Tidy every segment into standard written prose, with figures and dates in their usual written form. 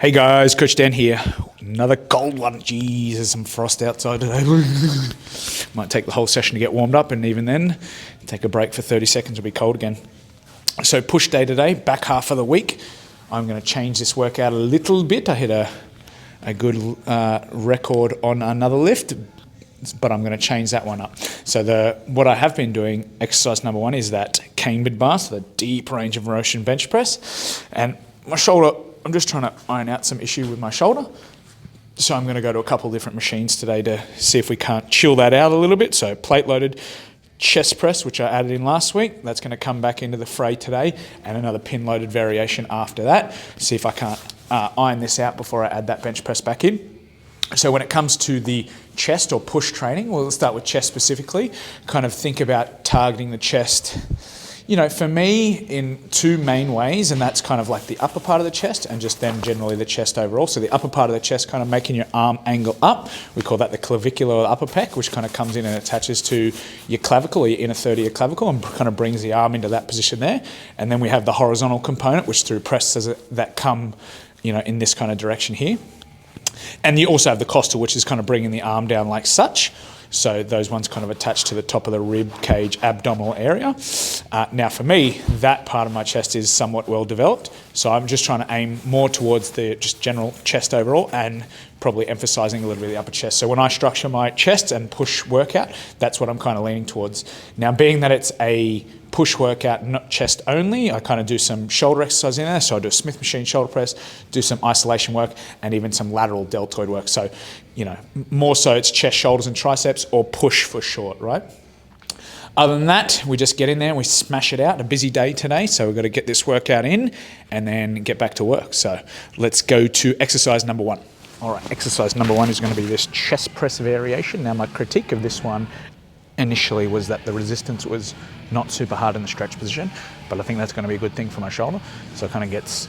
Hey guys, Coach Dan here. Another cold one. Jeez, there's some frost outside today. Might take the whole session to get warmed up, and even then, take a break for 30 seconds, it'll be cold again. So push day today, back half of the week. I'm going to change this workout a little bit. I hit a good record on another lift, but I'm going to change that one up. So what I have been doing, exercise number one, is that cambered bar, so the deep range of motion bench press. And my shoulder, I'm just trying to iron out some issue with my shoulder. So I'm going to go to a couple of different machines today to see if we can't chill that out a little bit. So plate loaded chest press, which I added in last week, that's going to come back into the fray today, and another pin loaded variation after that. See if I can't iron this out before I add that bench press back in. So when it comes to the chest or push training, we'll start with chest specifically. Kind of think about targeting the chest, you know, for me in two main ways, and that's kind of like the upper part of the chest and just then generally the chest overall. So the upper part of the chest, kind of making your arm angle up. We call that the clavicular or upper pec, which kind of comes in and attaches to your clavicle or your inner third of your clavicle and kind of brings the arm into that position there. And then we have the horizontal component, which through presses that come, you know, in this kind of direction here. And you also have the costal, which is kind of bringing the arm down like such. So those ones kind of attach to the top of the rib cage abdominal area. Now for me, that part of my chest is somewhat well developed. So I'm just trying to aim more towards the just general chest overall and probably emphasizing a little bit of the upper chest. So when I structure my chest and push workout, that's what I'm kind of leaning towards. Now being that it's a push workout, not chest only, I kind of do some shoulder exercise in there. So I do a Smith machine shoulder press, do some isolation work, and even some lateral deltoid work. So, you know, more so it's chest, shoulders, and triceps, or push for short, right? Other than that, we just get in there and we smash it out. A busy day today, so we've got to get this workout in and then get back to work. So let's go to exercise number one. All right, exercise number one is going to be this chest press variation. Now my critique of this one initially was that the resistance was not super hard in the stretch position, but I think that's going to be a good thing for my shoulder. So it kind of gets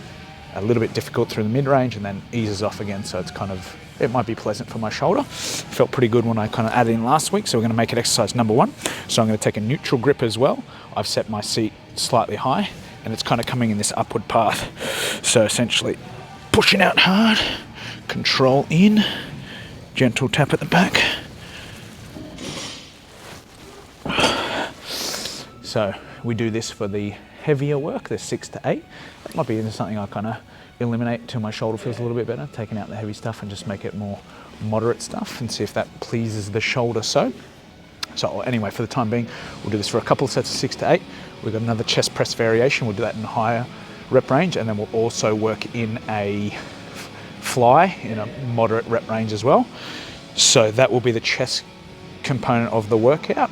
a little bit difficult through the mid-range and then eases off again. So it's kind of, it might be pleasant for my shoulder. Felt pretty good when I kind of added in last week. So we're going to make it exercise number one. So I'm going to take a neutral grip as well. I've set my seat slightly high and it's kind of coming in this upward path. So essentially pushing out hard, control in, gentle tap at the back. So we do this for the heavier work, the 6 to 8. That might be something I kind of eliminate until my shoulder feels a little bit better, taking out the heavy stuff and just make it more moderate stuff and see if that pleases the shoulder. So anyway, for the time being, we'll do this for a couple of sets of 6 to 8. We've got another chest press variation. We'll do that in higher rep range, and then we'll also work in a fly in a moderate rep range as well. So that will be the chest component of the workout.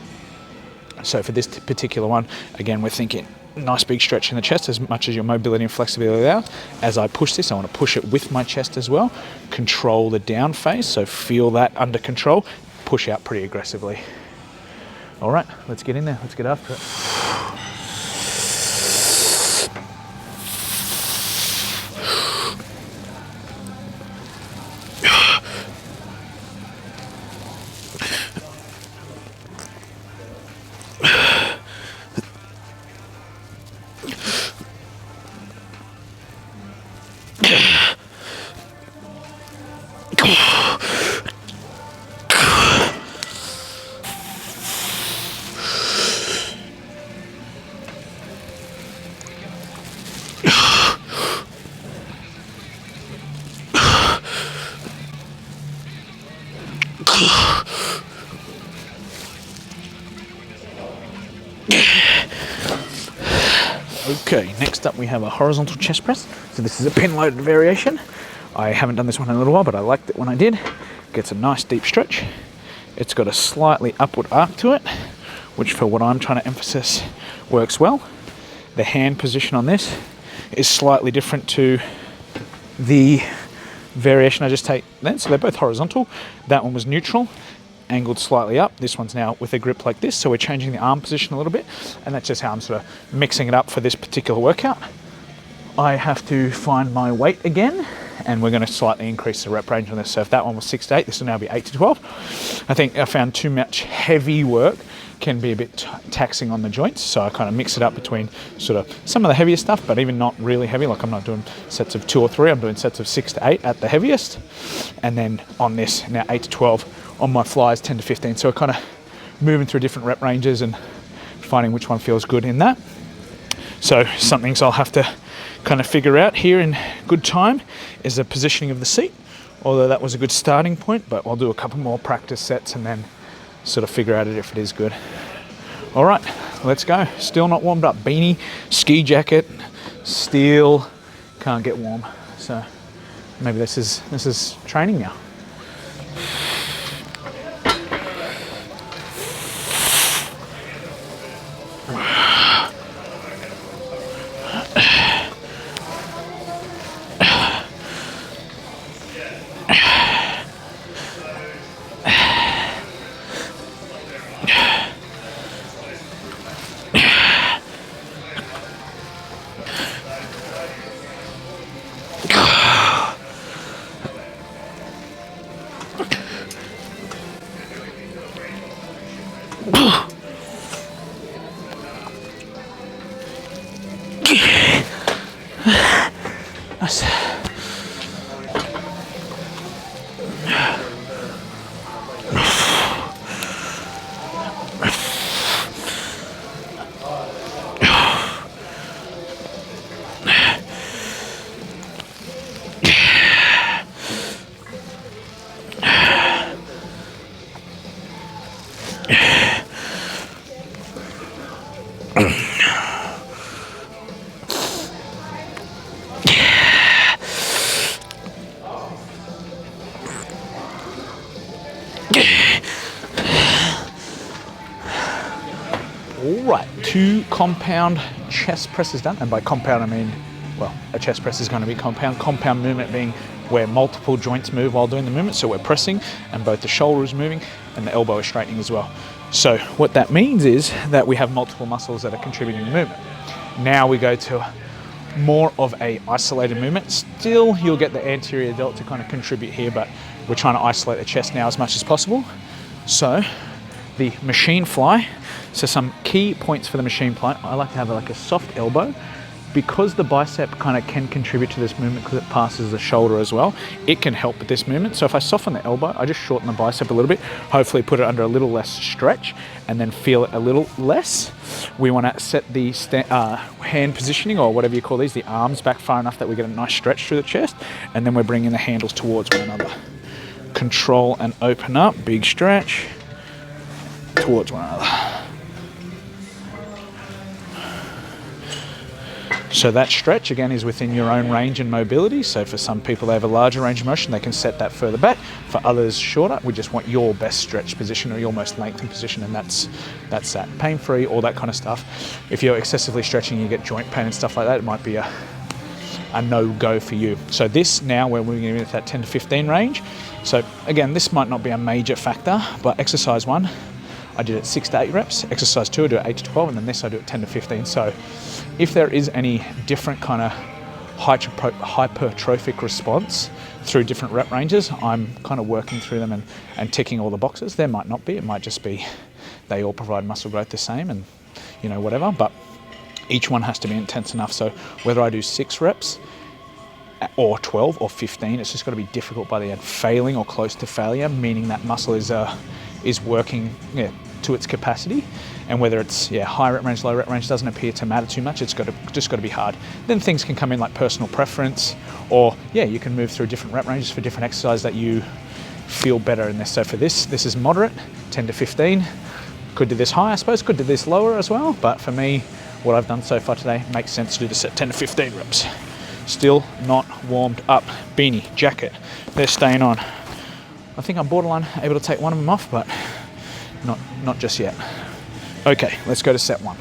So for this particular one, again, we're thinking nice big stretch in the chest as much as your mobility and flexibility allows. As I push this, I want to push it with my chest as well. Control the down phase, so feel that under control. Push out pretty aggressively. All right, let's get in there. Let's get after it. Okay, next up we have a horizontal chest press. So this is a pin loaded variation. I haven't done this one in a little while, but I liked it when I did. Gets a nice deep stretch. It's got a slightly upward arc to it, which for what I'm trying to emphasize works well. The hand position on this is slightly different to the variation I just take then. So they're both horizontal. That one was neutral, angled slightly up. This one's now with a grip like this. So we're changing the arm position a little bit, and that's just how I'm sort of mixing it up for this particular workout. I have to find my weight again, and we're going to slightly increase the rep range on this. So if that one was 6 to 8, this will now be 8 to 12. I think I found too much heavy work can be a bit taxing on the joints, so I kind of mix it up between sort of some of the heavier stuff, but even not really heavy. Like I'm not doing sets of 2 or 3, I'm doing sets of 6 to 8 at the heaviest, and then on this now 8 to 12, on my flies 10 to 15. So we're kind of moving through different rep ranges and finding which one feels good in that. So some things I'll have to kind of figure out here in good time is the positioning of the seat, although that was a good starting point, but I'll do a couple more practice sets and then sort of figure out if it is good. All right, let's go. Still not warmed up. Beanie, ski jacket, still can't get warm. So maybe this is training now. Alright, 2 compound chest presses done, and by compound I mean, well, a chest press is going to be compound movement being where multiple joints move while doing the movement, so we're pressing and both the shoulder is moving and the elbow is straightening as well. So what that means is that we have multiple muscles that are contributing to the movement. Now we go to more of a isolated movement. Still, you'll get the anterior delt to kind of contribute here, but we're trying to isolate the chest now as much as possible. So the machine fly. So some key points for the machine fly. I like to have like a soft elbow, because the bicep kind of can contribute to this movement because it passes the shoulder as well. It can help with this movement. So if I soften the elbow, I just shorten the bicep a little bit, hopefully put it under a little less stretch and then feel it a little less. We want to set the hand positioning, or whatever you call these, the arms back far enough that we get a nice stretch through the chest, and then we're bringing the handles towards one another. Control and open up, big stretch towards one another. So that stretch, again, is within your own range and mobility. So for some people, they have a larger range of motion, they can set that further back. For others, shorter. We just want your best stretch position or your most lengthened position, and that's that. Pain-free, all that kind of stuff. If you're excessively stretching, you get joint pain and stuff like that, it might be a no-go for you. So this, now we're moving into that 10 to 15 range. So again, this might not be a major factor, but exercise 1, I did it 6 to 8 reps. Exercise 2, I do it 8 to 12, and then this I do it 10 to 15. So if there is any different kind of hypertrophic response through different rep ranges, I'm kind of working through them and ticking all the boxes. There might not be. It might just be they all provide muscle growth the same, and whatever. But each one has to be intense enough. So whether I do 6 reps or 12 or 15, it's just got to be difficult by the end. Failing or close to failure, meaning that muscle is working to its capacity, and whether it's high rep range, low rep range, doesn't appear to matter too much. It's just got to be hard. Then things can come in like personal preference, or you can move through different rep ranges for different exercises that you feel better in this. So for this is moderate, 10 to 15. Could do this high, I suppose, could do this lower as well, but for me, what I've done so far today makes sense to do this at 10 to 15 reps. Still not warmed up. Beanie, jacket, they're staying on. I think I'm borderline able to take one of them off, but not just yet. Okay, let's go to set 1.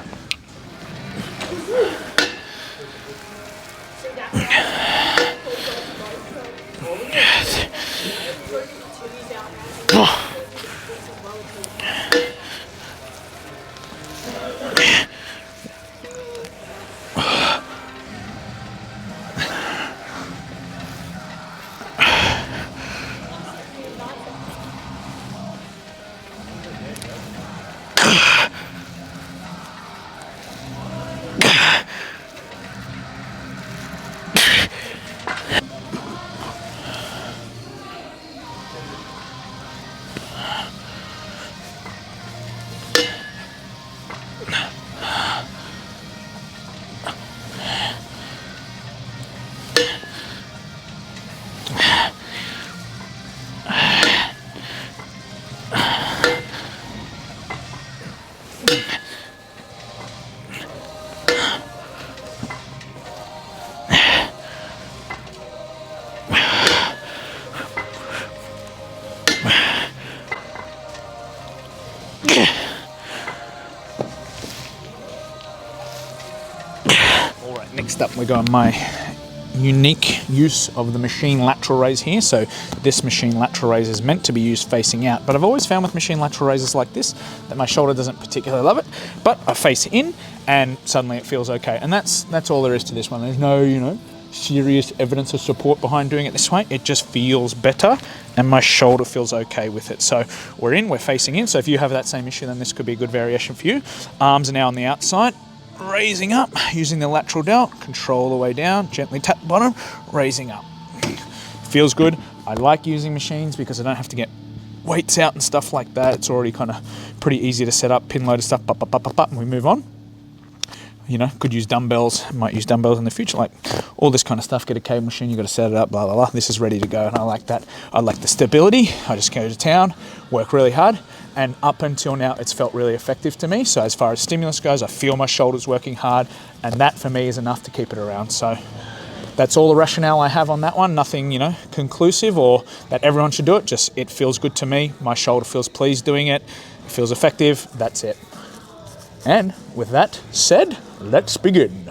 Next up, we're going my unique use of the machine lateral raise here. So this machine lateral raise is meant to be used facing out, but I've always found with machine lateral raises like this that my shoulder doesn't particularly love it, but I face in and suddenly it feels okay. And that's all there is to this one. There's no, serious evidence of support behind doing it this way. It just feels better and my shoulder feels okay with it. So we're facing in. So if you have that same issue, then this could be a good variation for you. Arms are now on the outside, raising up, using the lateral delt, control the way down, gently tap the bottom, raising up. Feels good. I like using machines because I don't have to get weights out and stuff like that. It's already kind of pretty easy to set up, pin loaded stuff, and we move on. Could use dumbbells, might use dumbbells in the future, like all this kind of stuff. Get a cable machine, you got to set it up, blah, blah, blah. This is ready to go, and I like that. I like the stability. I just go to town, work really hard, and up until now, it's felt really effective to me. So as far as stimulus goes, I feel my shoulders working hard, and that for me is enough to keep it around. So that's all the rationale I have on that one. Nothing, conclusive or that everyone should do it. Just it feels good to me. My shoulder feels pleased doing it. It feels effective. That's it. And with that said, let's begin.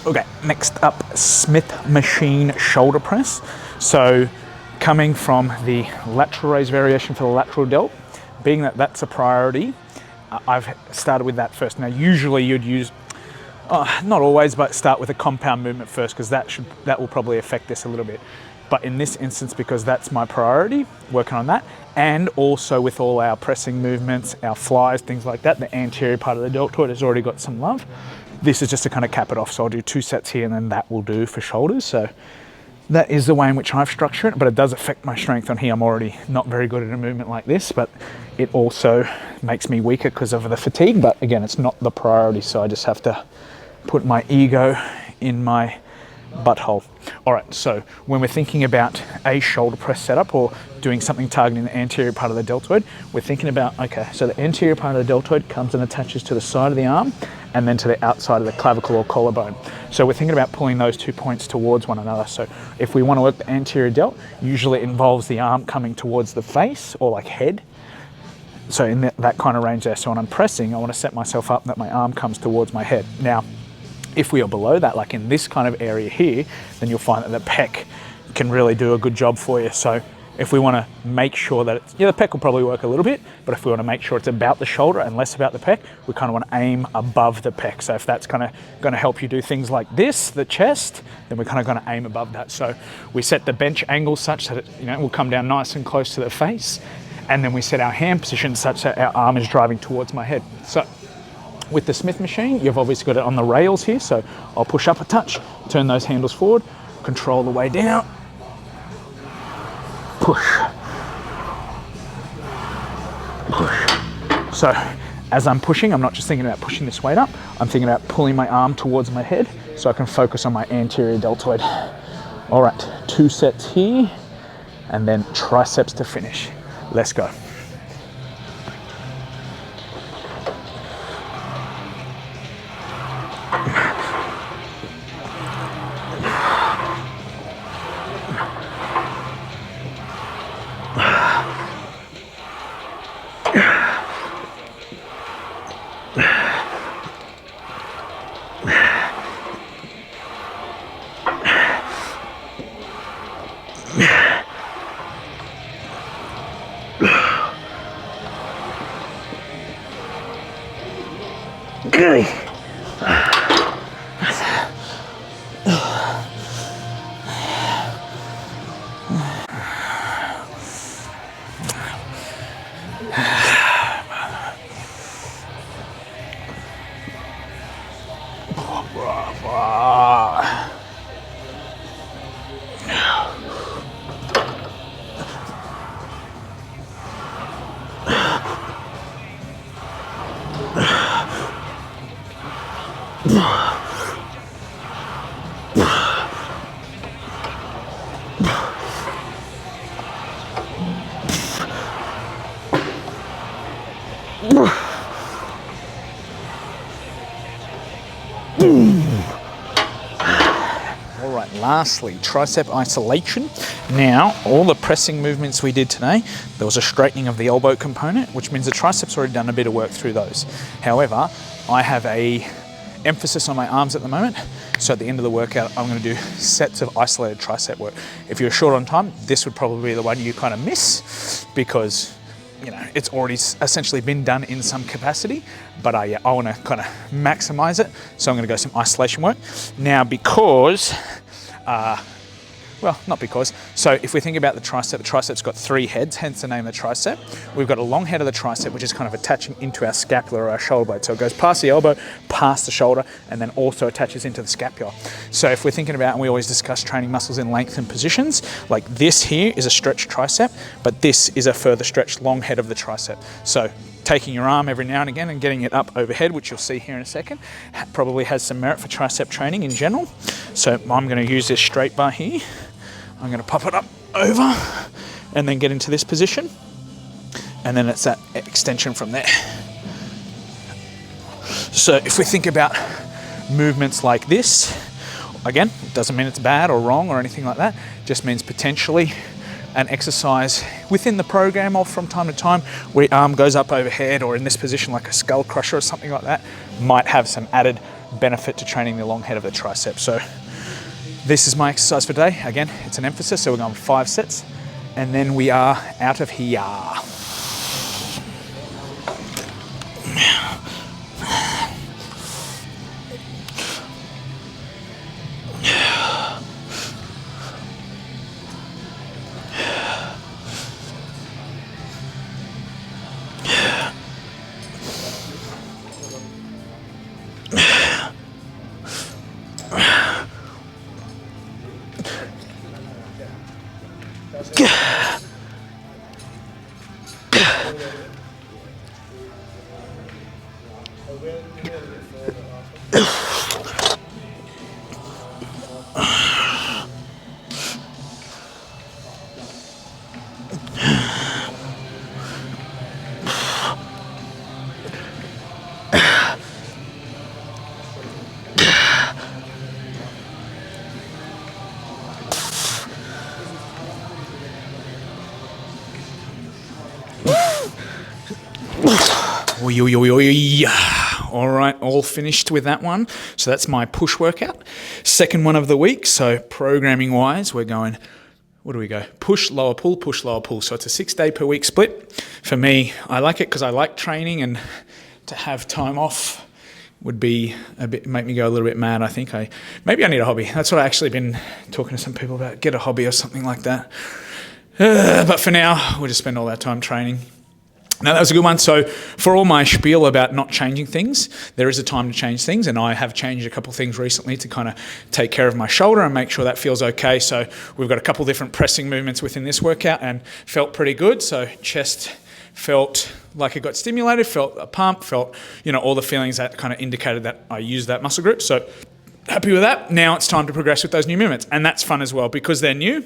Okay, next up, Smith machine shoulder press. So coming from the lateral raise variation for the lateral delt, being that that's a priority, I've started with that first. Now usually you'd use, not always, but start with a compound movement first, because that will probably affect this a little bit. But in this instance, because that's my priority, working on that, and also with all our pressing movements, our flies, things like that, the anterior part of the deltoid has already got some love. This is just to kind of cap it off. So I'll do 2 sets here and then that will do for shoulders. So that is the way in which I've structured it, but it does affect my strength on here. I'm already not very good at a movement like this, but it also makes me weaker because of the fatigue. But again, it's not the priority. So I just have to put my ego in my butthole. All right, so when we're thinking about a shoulder press setup or doing something targeting the anterior part of the deltoid, we're thinking about, okay, so the anterior part of the deltoid comes and attaches to the side of the arm and then to the outside of the clavicle or collarbone. So we're thinking about pulling those 2 points towards one another. So if we want to work the anterior delt, usually it involves the arm coming towards the face or like head. So in that kind of range there. So when I'm pressing, I want to set myself up that my arm comes towards my head. Now, if we are below that, like in this kind of area here, then you'll find that the pec can really do a good job for you. So if we want to make sure that it's, the pec will probably work a little bit, but if we want to make sure it's about the shoulder and less about the pec, we kind of want to aim above the pec. So if that's kind of going to help you do things like this, the chest, then we're kind of going to aim above that. So we set the bench angle such that it, will come down nice and close to the face, and then we set our hand position such that our arm is driving towards my head. So with the Smith machine, you've obviously got it on the rails here, so I'll push up a touch, turn those handles forward, control the way down, push, push. So as I'm pushing, I'm not just thinking about pushing this weight up, I'm thinking about pulling my arm towards my head so I can focus on my anterior deltoid. All right, 2 sets here, and then triceps to finish. Let's go. Good. All right, lastly, tricep isolation. Now, all the pressing movements we did today, there was a straightening of the elbow component, which means the triceps already done a bit of work through those. However, I have a emphasis on my arms at the moment, so at the end of the workout, I'm going to do sets of isolated tricep work. If you're short on time, this would probably be the one you kind of miss because it's already essentially been done in some capacity, but I want to kind of maximize it. So I'm going to go some isolation work. Now, because, not because. So if we think about the tricep's got 3 heads, hence the name of the tricep. We've got a long head of the tricep, which is kind of attaching into our scapula or our shoulder blade. So it goes past the elbow, past the shoulder, and then also attaches into the scapula. So if we're thinking about, and we always discuss training muscles in length and positions, like this here is a stretched tricep, but this is a further stretched long head of the tricep. So taking your arm every now and again and getting it up overhead, which you'll see here in a second, probably has some merit for tricep training in general. So I'm going to use this straight bar here. I'm going to pop it up over and then get into this position. And then it's that extension from there. So if we think about movements like this, again, it doesn't mean it's bad or wrong or anything like that. It just means potentially an exercise within the program of from time to time where your arm goes up overhead, or in this position like a skull crusher or something like that, might have some added benefit to training the long head of the tricep. So this is my exercise for today. Again, it's an emphasis, so we're going 5 sets, and then we are out of here. All right, all finished with that one. So that's my push workout. Second one of the week. So programming wise, we're going what do we go? Push, lower pull, push, lower pull. So it's a 6-day per week split. For me, I like it because I like training, and to have time off would be make me go a little bit mad. I think maybe I need a hobby. That's what I actually been talking to some people about. Get a hobby or something like that. But for now, we'll just spend all our time training. Now, that was a good one. So for all my spiel about not changing things, there is a time to change things, and I have changed a couple of things recently to kind of take care of my shoulder and make sure that feels okay. So we've got a couple different pressing movements within this workout, and felt pretty good. So chest felt like it got stimulated, felt a pump, felt, all the feelings that kind of indicated that I used that muscle group. So happy with that. Now it's time to progress with those new movements, and that's fun as well because they're new.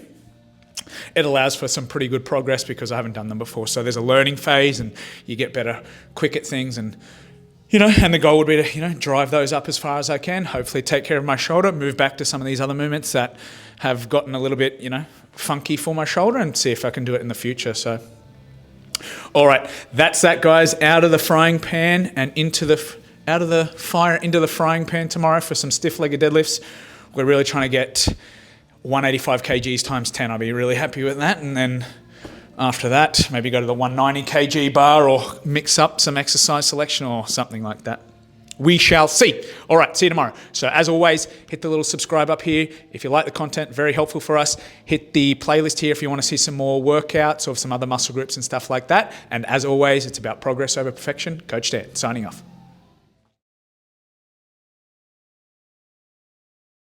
It allows for some pretty good progress because I haven't done them before. So there's a learning phase, and you get better quick at things, and and the goal would be to drive those up as far as I can, hopefully take care of my shoulder, move back to some of these other movements that have gotten a little bit funky for my shoulder, and see if I can do it in the future. So all right, that's that, guys. Out of the frying pan and out of the fire into the frying pan tomorrow for some stiff-legged deadlifts. We're really trying to get 185 kgs times 10. I'll be really happy with that. And then after that, maybe go to the 190 kg bar or mix up some exercise selection or something like that. We shall see. All right, see you tomorrow. So as always, hit the little subscribe up here. If you like the content, very helpful for us. Hit the playlist here if you want to see some more workouts or some other muscle groups and stuff like that. And as always, it's about progress over perfection. Coach Dan, signing off.